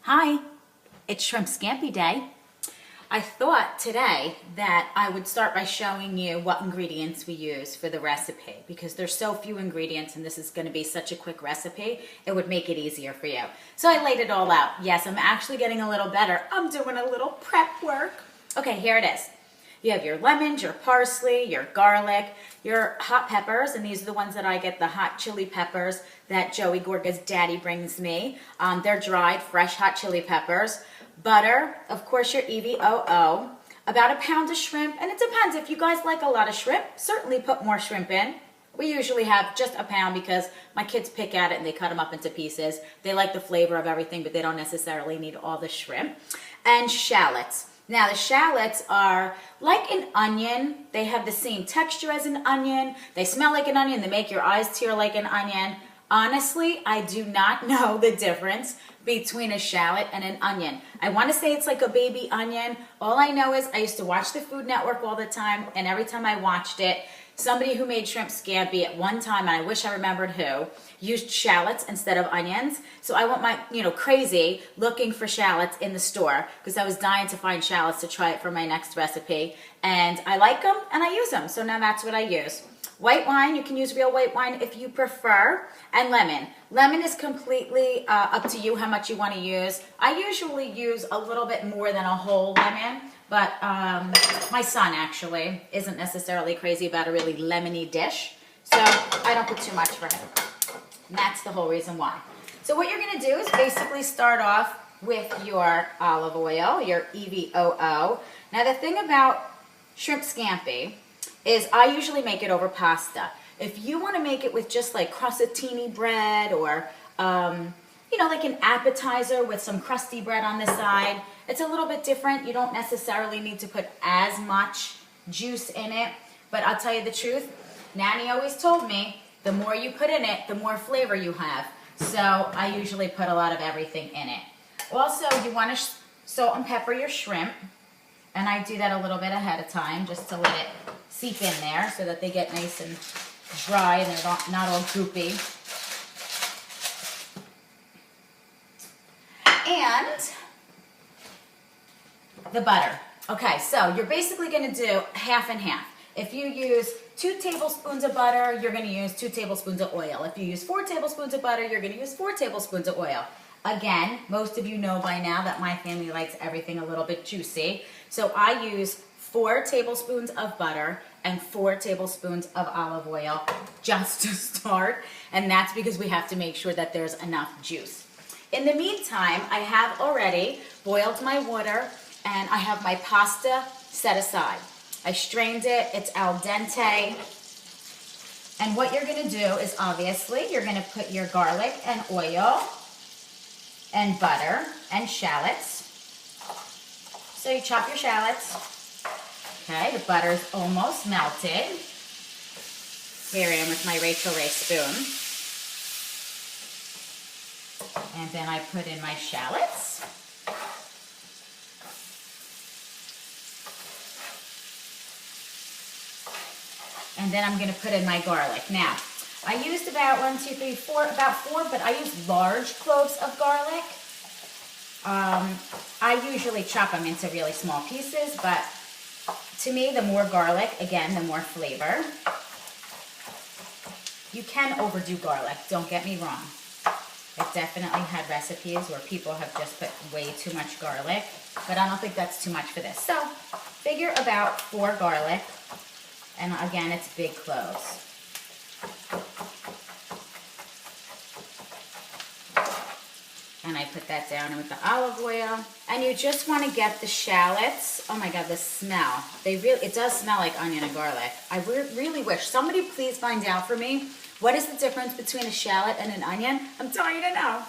Hi, it's Shrimp Scampi Day. I thought today that I would start by showing you what ingredients we use for the recipe because there's so few ingredients and this is going to be such a quick recipe, it would make it easier for you. So I laid it all out. Yes, I'm actually getting a little better. I'm doing a little prep work. Okay, here it is. You have your lemons, your parsley, your garlic, your hot peppers, and these are the ones that I get, the hot chili peppers that Joey Gorga's daddy brings me. They're dried, fresh hot chili peppers. Butter, of course your EVOO, about a pound of shrimp, and it depends. If you guys like a lot of shrimp, certainly put more shrimp in. We usually have just a pound because my kids pick at it and they cut them up into pieces. They like the flavor of everything, but they don't necessarily need all the shrimp. And shallots. Now the shallots are like an onion. They have the same texture as an onion. They smell like an onion. They make your eyes tear like an onion. Honestly, I do not know the difference between a shallot and an onion. I want to say it's like a baby onion. All I know is I used to watch the Food Network all the time, and every time I watched it, somebody who made shrimp scampi at one time, and I wish I remembered who, used shallots instead of onions. So I went crazy looking for shallots in the store because I was dying to find shallots to try it for my next recipe. And I like them and I use them. So now that's what I use. White wine, you can use real white wine if you prefer, and lemon. Lemon is completely up to you how much you want to use. I usually use a little bit more than a whole lemon, but my son actually isn't necessarily crazy about a really lemony dish, so I don't put too much for him. And that's the whole reason why. So what you're going to do is basically start off with your olive oil, your EVOO. Now the thing about shrimp scampi is I usually make it over pasta. If you want to make it with just like crostini bread or, like an appetizer with some crusty bread on the side, it's a little bit different. You don't necessarily need to put as much juice in it. But I'll tell you the truth, Nanny always told me, the more you put in it, the more flavor you have. So I usually put a lot of everything in it. Also, you want to salt and pepper your shrimp. And I do that a little bit ahead of time just to let it seep in there so that they get nice and dry and they're not all goopy. And the butter. Okay, so you're basically going to do half and half. If you use 2 tablespoons of butter, you're going to use 2 tablespoons of oil. If you use 4 tablespoons of butter, you're going to use 4 tablespoons of oil. Again, most of you know by now that my family likes everything a little bit juicy. So I use 4 tablespoons of butter and 4 tablespoons of olive oil just to start. And that's because we have to make sure that there's enough juice. In the meantime, I have already boiled my water and I have my pasta set aside. I strained it, it's al dente. And what you're gonna do is obviously you're gonna put your garlic and oil and butter and shallots. So you chop your shallots. Okay, the butter's almost melted. Here I am with my Rachel Ray spoon. And then I put in my shallots. And then I'm going to put in my garlic. Now, I used about 4, but I use large cloves of garlic. I usually chop them into really small pieces, but to me, the more garlic, again, the more flavor. You can overdo garlic, don't get me wrong. I've definitely had recipes where people have just put way too much garlic, but I don't think that's too much for this. So, figure about 4 garlic, and again, it's big cloves. And I put that down with the olive oil. And you just want to get the shallots. Oh my God, the smell. It does smell like onion and garlic. I really wish, somebody please find out for me, what is the difference between a shallot and an onion? I'm dying to know.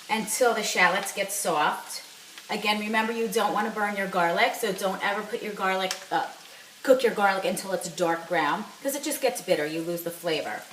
Until the shallots get soft. Again, remember you don't want to burn your garlic, so don't ever put your garlic up. Cook your garlic until it's dark brown, because it just gets bitter. You lose the flavor.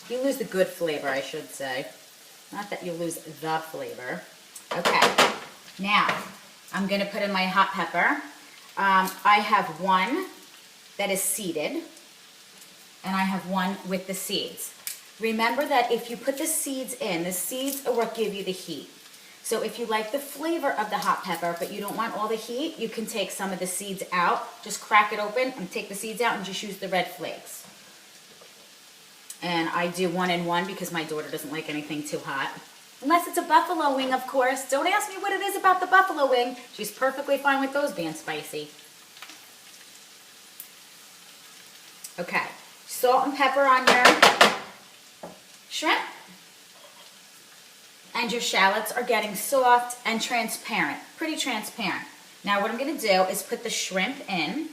You lose the good flavor, I should say. Not that you lose the flavor. Okay, now I'm going to put in my hot pepper. I have one that is seeded, and I have one with the seeds. Remember that if you put the seeds in, the seeds are what give you the heat. So if you like the flavor of the hot pepper, but you don't want all the heat, you can take some of the seeds out. Just crack it open and take the seeds out and just use the red flakes. And I do 1 and 1 because my daughter doesn't like anything too hot. Unless it's a buffalo wing, of course. Don't ask me what it is about the buffalo wing. She's perfectly fine with those being spicy. Okay, salt and pepper on your shrimp. And your shallots are getting soft and transparent, pretty transparent. Now what I'm going to do is put the shrimp in.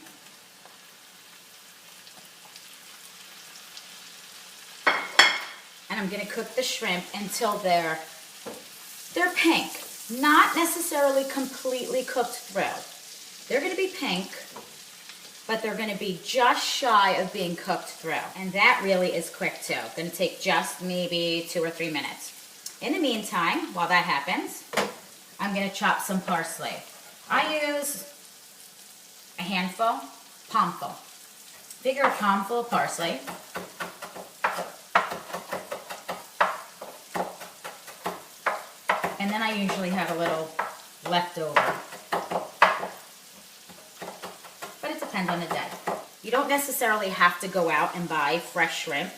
And I'm going to cook the shrimp until they're pink. Not necessarily completely cooked through. They're going to be pink, but they're going to be just shy of being cooked through. And that really is quick too. Going to take just maybe 2 or 3 minutes. In the meantime, while that happens, I'm going to chop some parsley. I use a handful, palmful. Figure a palmful of parsley. And then I usually have a little left over. But it depends on the day. You don't necessarily have to go out and buy fresh shrimp.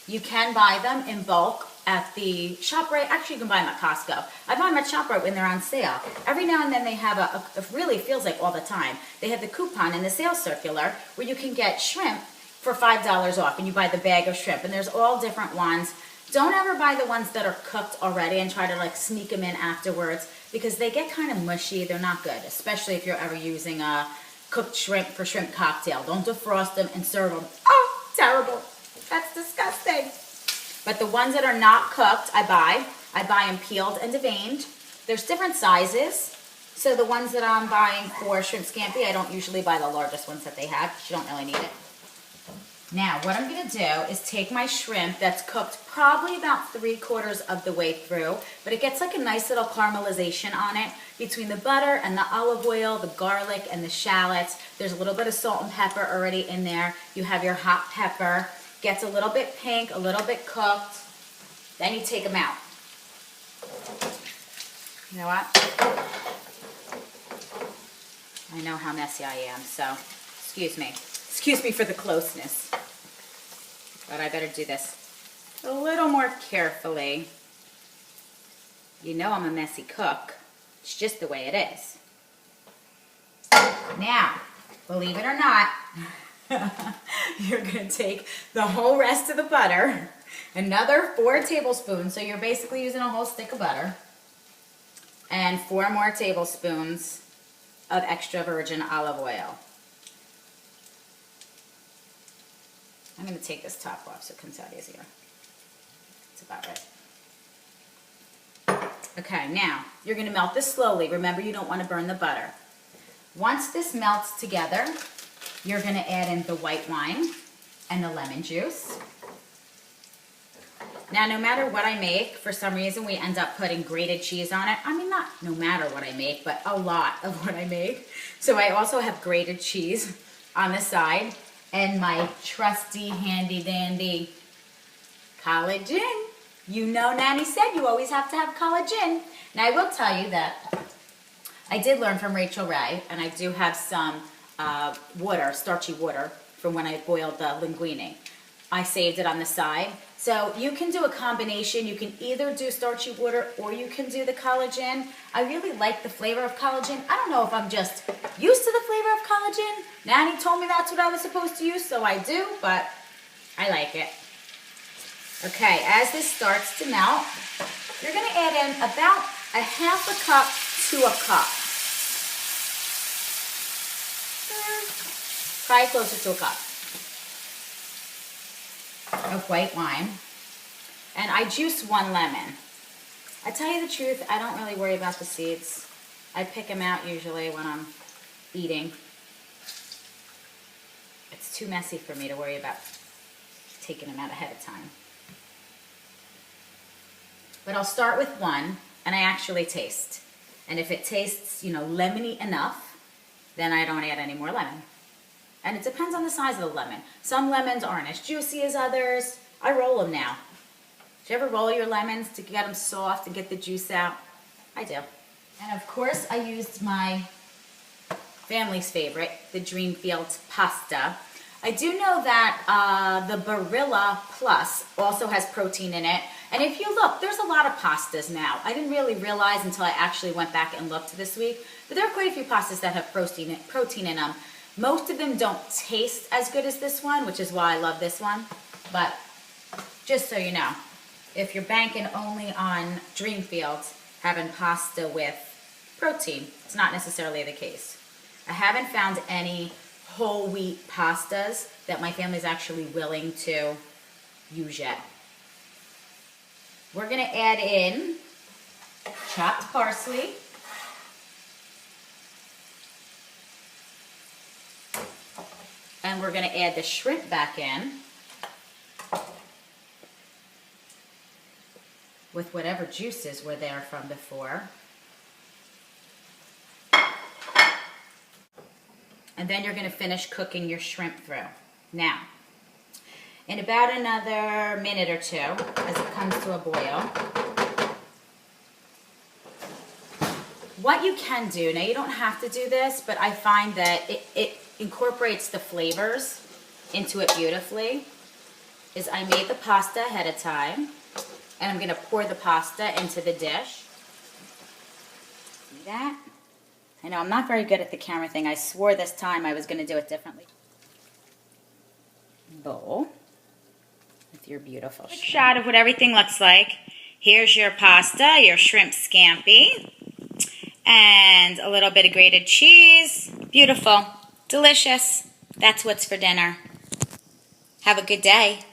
You can buy them in bulk at the ShopRite. Actually, you can buy them at Costco. I buy them at ShopRite when they're on sale. Every now and then they have it really feels like all the time, they have the coupon in the sales circular where you can get shrimp for $5 off and you buy the bag of shrimp. And there's all different ones. Don't ever buy the ones that are cooked already and try to like sneak them in afterwards because they get kind of mushy. They're not good, especially if you're ever using a cooked shrimp for shrimp cocktail. Don't defrost them and serve them. Oh, terrible. That's disgusting. But the ones that are not cooked, I buy them peeled and deveined. There's different sizes. So the ones that I'm buying for Shrimp Scampi, I don't usually buy the largest ones that they have because you don't really need it. Now, what I'm going to do is take my shrimp that's cooked probably about 3/4 of the way through, but it gets like a nice little caramelization on it between the butter and the olive oil, the garlic, and the shallots. There's a little bit of salt and pepper already in there. You have your hot pepper. Gets a little bit pink, a little bit cooked. Then you take them out. You know what? I know how messy I am, so excuse me. Excuse me for the closeness. But I better do this a little more carefully. You know I'm a messy cook. It's just the way it is. Now, believe it or not, you're going to take the whole rest of the butter, another 4 tablespoons, so you're basically using a whole stick of butter, and 4 more tablespoons of extra virgin olive oil. I'm going to take this top off so it comes out easier. That's about right. Okay, now you're going to melt this slowly. Remember, you don't want to burn the butter. Once this melts together, you're going to add in the white wine and the lemon juice. Now, no matter what I make, for some reason we end up putting grated cheese on it. I mean, not no matter what I make, but a lot of what I make. So I also have grated cheese on the side and my trusty, handy-dandy collagen. You know, Nanny said you always have to have collagen. Now, I will tell you that I did learn from Rachel Ray, and I do have some water, starchy water, from when I boiled the linguini. I saved it on the side. So you can do a combination. You can either do starchy water or you can do the collagen. I really like the flavor of collagen. I don't know if I'm just used to the flavor of collagen. Nanny told me that's what I was supposed to use, so I do, but I like it. Okay, as this starts to melt, you're going to add in about a 1/2 cup to a cup. Probably closer to a cup of white wine. And I juice 1 lemon. I tell you the truth, I don't really worry about the seeds. I pick them out usually when I'm eating. It's too messy for me to worry about taking them out ahead of time. But I'll start with 1 and I actually taste. And if it tastes, you know, lemony enough, then I don't add any more lemon. And it depends on the size of the lemon. Some lemons aren't as juicy as others. I roll them now. Do you ever roll your lemons to get them soft and get the juice out? I do. And of course I used my family's favorite, the Dreamfields pasta. I do know that the Pirrella Plus also has protein in it. And if you look, there's a lot of pastas now. I didn't really realize until I actually went back and looked this week, but there are quite a few pastas that have protein in them. Most of them don't taste as good as this one, which is why I love this one. But just so you know, if you're banking only on Dreamfields having pasta with protein, it's not necessarily the case. I haven't found any whole wheat pastas that my family's actually willing to use yet. We're gonna add in chopped parsley, and we're gonna add the shrimp back in with whatever juices were there from before. And then you're going to finish cooking your shrimp through. Now, in about another minute or two, as it comes to a boil, what you can do, now you don't have to do this, but I find that it incorporates the flavors into it beautifully, is I made the pasta ahead of time, and I'm going to pour the pasta into the dish. See that? I know I'm not very good at the camera thing. I swore this time I was going to do it differently. Bowl with your beautiful shrimp. Shot of what everything looks like. Here's your pasta, your shrimp scampi, and a little bit of grated cheese. Beautiful. Delicious. That's what's for dinner. Have a good day.